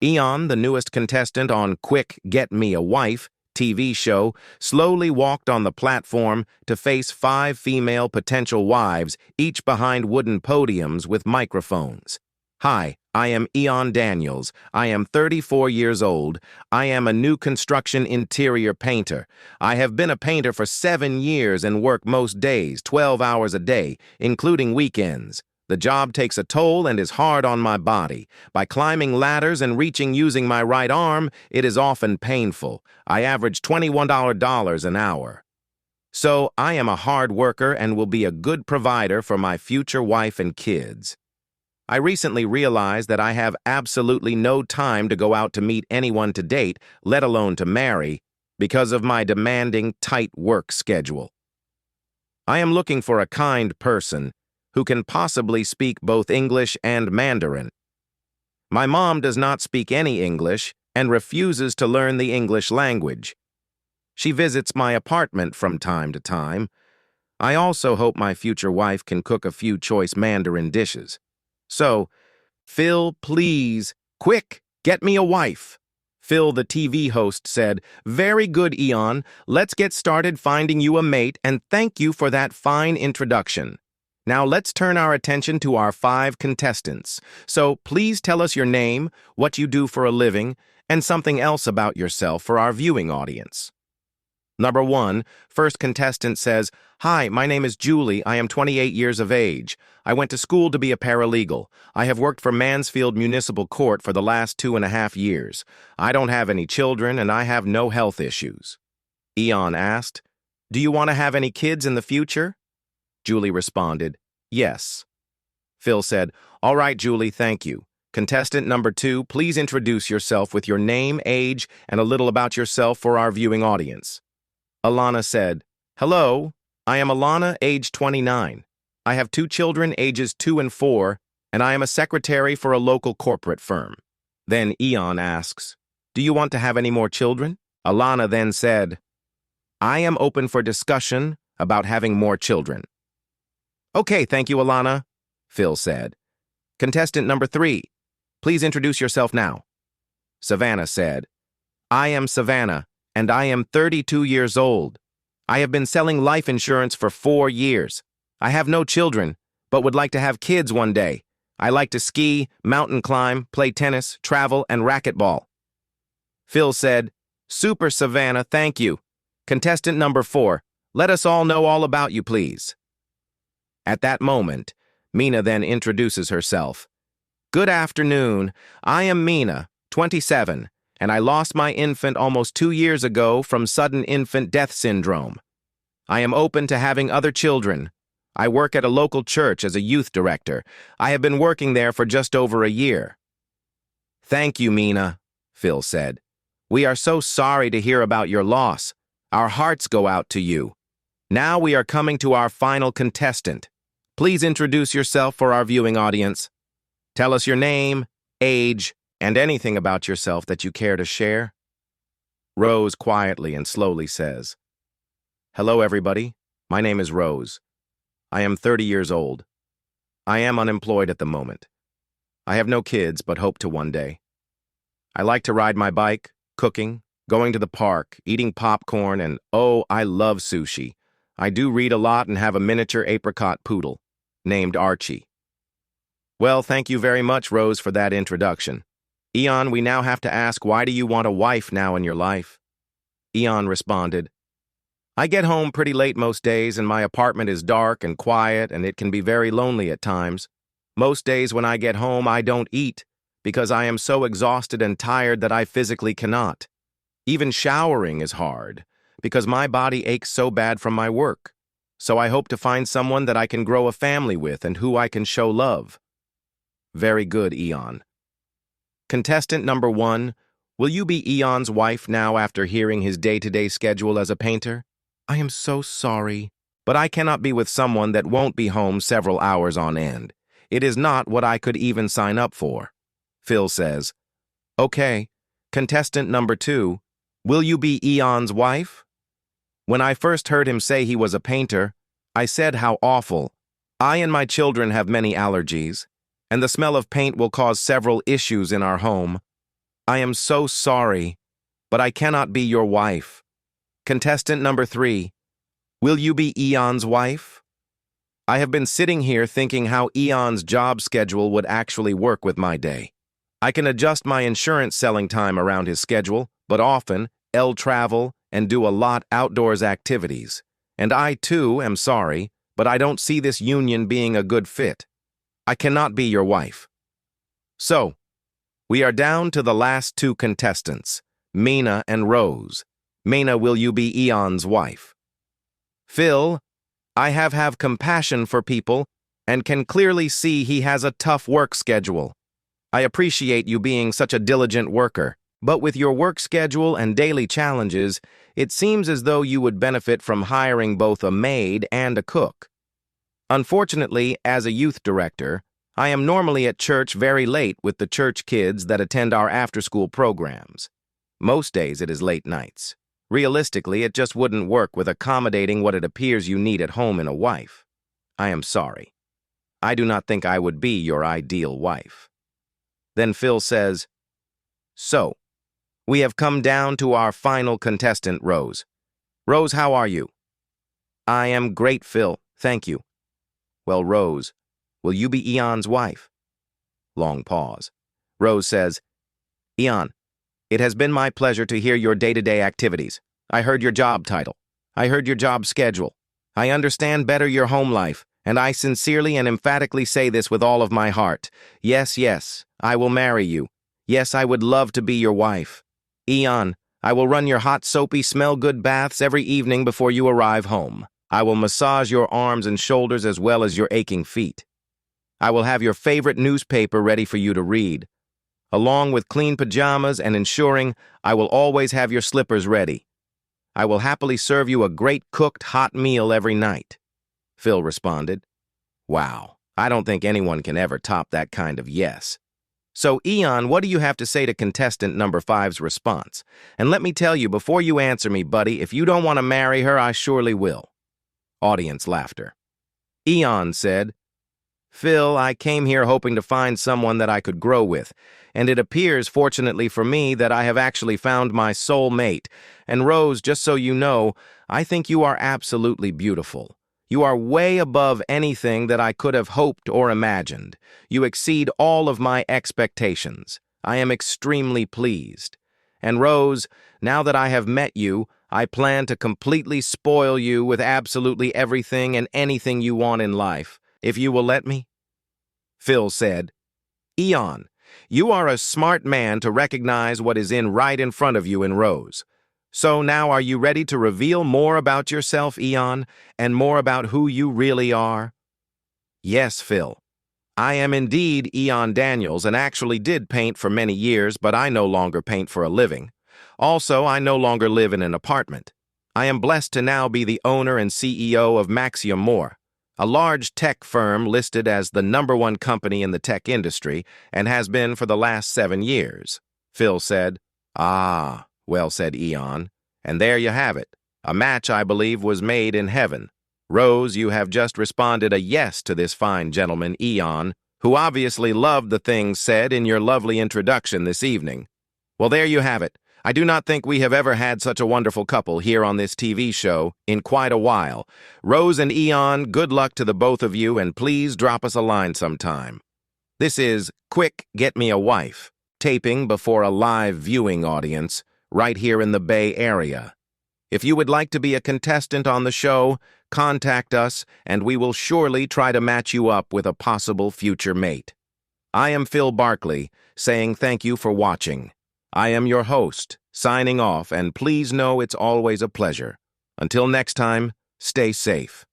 Eon, the newest contestant on Quick Get Me a Wife TV show, slowly walked on the platform to face 5 female potential wives, each behind wooden podiums with microphones. Hi, I am Eon Daniels. I am 34 years old. I am a new construction interior painter. I have been a painter for 7 years and work most days, 12 hours a day, including weekends. The job takes a toll and is hard on my body. By climbing ladders and reaching using my right arm, it is often painful. I average $21 an hour. So, I am a hard worker and will be a good provider for my future wife and kids. I recently realized that I have absolutely no time to go out to meet anyone to date, let alone to marry, because of my demanding, tight work schedule. I am looking for a kind person who can possibly speak both English and Mandarin. My mom does not speak any English and refuses to learn the English language. She visits my apartment from time to time. I also hope my future wife can cook a few choice Mandarin dishes. So, Phil, please, quick, get me a wife. Phil, the TV host, said, "Very good, Eon. Let's get started finding you a mate, and thank you for that fine introduction. Now let's turn our attention to our 5 contestants. So please tell us your name, what you do for a living, and something else about yourself for our viewing audience." Number 1, first contestant says, "Hi, my name is Julie. I am 28 years of age. I went to school to be a paralegal. I have worked for Mansfield Municipal Court for the last 2.5 years. I don't have any children and I have no health issues." Eon asked, "Do you want to have any kids in the future?" Julie responded, "Yes." Phil said, "All right, Julie, thank you. Contestant number 2, please introduce yourself with your name, age, and a little about yourself for our viewing audience." Alana said, "Hello, I am Alana, age 29. I have 2 children, ages 2 and 4, and I am a secretary for a local corporate firm." Then Eon asks, "Do you want to have any more children?" Alana then said, "I am open for discussion about having more children." "Okay, thank you, Alana," Phil said. Contestant number 3, please introduce yourself now. Savannah said, "I am Savannah, and I am 32 years old. I have been selling life insurance for 4 years. I have no children, but would like to have kids one day. I like to ski, mountain climb, play tennis, travel, and racquetball." Phil said, "Super, Savannah, thank you. Contestant number 4, let us all know all about you, please." At that moment, Mina then introduces herself. "Good afternoon. I am Mina, 27, and I lost my infant almost 2 years ago from sudden infant death syndrome. I am open to having other children. I work at a local church as a youth director. I have been working there for just over a year." "Thank you, Mina," Phil said. "We are so sorry to hear about your loss. Our hearts go out to you. Now we are coming to our final contestant. Please introduce yourself for our viewing audience. Tell us your name, age, and anything about yourself that you care to share." Rose quietly and slowly says, "Hello, everybody. My name is Rose. I am 30 years old. I am unemployed at the moment. I have no kids, but hope to one day. I like to ride my bike, cooking, going to the park, eating popcorn, and oh, I love sushi. I do read a lot and have a miniature apricot poodle named Archie." Well, thank you very much, Rose, for that introduction. Eon, we now have to ask, why do you want a wife now in your life? Eon responded, "I get home pretty late most days and my apartment is dark and quiet and it can be very lonely at times. Most days when I get home, I don't eat because I am so exhausted and tired that I physically cannot. Even showering is hard because my body aches so bad from my work. So I hope to find someone that I can grow a family with and who I can show love." Very good, Eon. Contestant number 1, will you be Eon's wife now after hearing his day-to-day schedule as a painter? "I am so sorry, but I cannot be with someone that won't be home several hours on end. It is not what I could even sign up for." Phil says, "Okay, contestant number 2, will you be Eon's wife?" When I first heard him say he was a painter, I said how awful. I and my children have many allergies, and the smell of paint will cause several issues in our home. I am so sorry, but I cannot be your wife. Contestant number 3, will you be Eon's wife? I have been sitting here thinking how Eon's job schedule would actually work with my day. I can adjust my insurance selling time around his schedule, but often, I'll travel and do a lot outdoors activities. And I, too, am sorry, but I don't see this union being a good fit. I cannot be your wife. So, we are down to the last 2 contestants, Mina and Rose. Mina, will you be Eon's wife? Phil, I have compassion for people and can clearly see he has a tough work schedule. I appreciate you being such a diligent worker, but with your work schedule and daily challenges, it seems as though you would benefit from hiring both a maid and a cook. Unfortunately, as a youth director, I am normally at church very late with the church kids that attend our after-school programs. Most days it is late nights. Realistically, it just wouldn't work with accommodating what it appears you need at home in a wife. I am sorry. I do not think I would be your ideal wife. Then Phil says, so, we have come down to our final contestant, Rose. Rose, how are you? I am great, Phil. Thank you. Well, Rose, will you be Eon's wife? Long pause. Rose says, Eon, it has been my pleasure to hear your day-to-day activities. I heard your job title. I heard your job schedule. I understand better your home life, and I sincerely and emphatically say this with all of my heart. Yes, yes, I will marry you. Yes, I would love to be your wife. Eon, I will run your hot, soapy, smell-good baths every evening before you arrive home. I will massage your arms and shoulders as well as your aching feet. I will have your favorite newspaper ready for you to read, along with clean pajamas and ensuring I will always have your slippers ready. I will happily serve you a great cooked hot meal every night. Phil responded. Wow, I don't think anyone can ever top that kind of yes. So, Eon, what do you have to say to contestant number 5's response? And let me tell you, before you answer me, buddy, if you don't want to marry her, I surely will. Audience laughter. Eon said, Phil, I came here hoping to find someone that I could grow with, and it appears, fortunately for me, that I have actually found my soul mate. And Rose, just so you know, I think you are absolutely beautiful. You are way above anything that I could have hoped or imagined. You exceed all of my expectations. I am extremely pleased. And Rose, now that I have met you, I plan to completely spoil you with absolutely everything and anything you want in life, if you will let me. Phil said, Eon, you are a smart man to recognize what is right in front of you in Rose. So now are you ready to reveal more about yourself, Eon, and more about who you really are? Yes, Phil. I am indeed Eon Daniels and actually did paint for many years, but I no longer paint for a living. Also, I no longer live in an apartment. I am blessed to now be the owner and CEO of Maxium More, a large tech firm listed as the #1 company in the tech industry and has been for the last 7 years. Phil said, Ah, well said, Eon. And there you have it. A match, I believe, was made in heaven. Rose, you have just responded a yes to this fine gentleman, Eon, who obviously loved the things said in your lovely introduction this evening. Well, there you have it. I do not think we have ever had such a wonderful couple here on this TV show in quite a while. Rose and Eon, good luck to the both of you, and please drop us a line sometime. This is Quick Get Me a Wife, taping before a live viewing audience right here in the Bay Area. If you would like to be a contestant on the show, contact us, and we will surely try to match you up with a possible future mate. I am Phil Barkley, saying thank you for watching. I am your host, signing off, and please know it's always a pleasure. Until next time, stay safe.